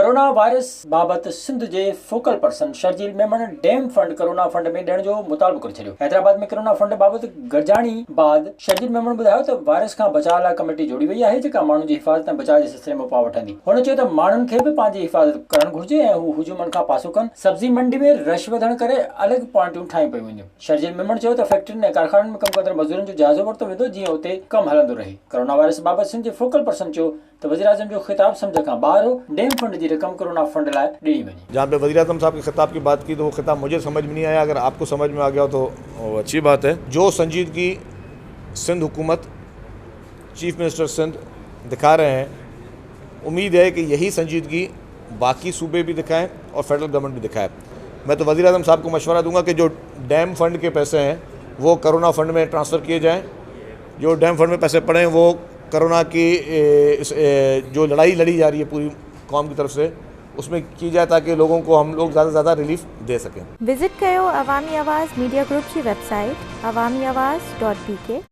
Corona virus बाबत सिंध जे focal person Sharjeel Memon dam fund corona fund में ॾियण जो मुतालबो करे छॾियो। हैदराबाद में कोरोना फंड बाबत गॾिजाणी बाद शर्जील मेमन ॿुधायो त वायरस खां बचाव लाइ कमेटी जोड़ी वई आहे जेका माण्हुनि जी हिफ़ाज़त ऐं बचाव जे सिलसिले में उपाउ वठंदी। हुन चयो त माण्हुनि खे बि पंहिंजी हिफ़ाज़त करणु घुर्जे ऐं हू हुजूमनि खां पासो कनि। सब्जी मंडी में रश वधण करे अलॻि पॉइंटूं ठाहियूं पयूं वञनि। शर्जील मेमन चयो त फैक्ट्रियुनि ऐं कारखाननि में कमु कंदड़ मज़दूरनि जो जाइज़ो वरितो वेंदो जीअं उते कमु हलंदो रहे। कोरोना वायरस बाबत सिंध जे फोकल पर्सन चयो त वज़ीर आज़म जो खिताब सम्झ खां ॿाहिरि हो। डैम फंड जी रक़म कोरोना फंड लाइ ॾिनी वञे। जहाँ पे वज़ीर आज़म साहब के खिताब की बात की तो वो खिताब मुझे समझ में नहीं आया। अगर आपको समझ में आ गया तो अच्छी बात है। जो संजीदगी सिंध हुकूमत, चीफ मिनिस्टर सिंध दिखा रहे हैं, उम्मीद है कि यही संजीदगी बाकी सूबे भी दिखाएं और फेडरल गवर्नमेंट भी दिखाए। मैं तो वज़ीर आज़म साहब को मशवरा दूंगा कि जो डैम फंड के पैसे हैं वो कोरोना फंड में ट्रांसफ़र किए जाएँ। जो डैम फंड में पैसे पड़े हैं वो कोरोना की जो लड़ाई लड़ी जा रही है पूरी कौम की तरफ से उसमें की जाए ताकि लोगों को हम लोग ज़्यादा से ज़्यादा रिलीफ दे सकें। विजिट कयो अवामी आवाज़ मीडिया ग्रुप की वेबसाइट awamiawaz.pk।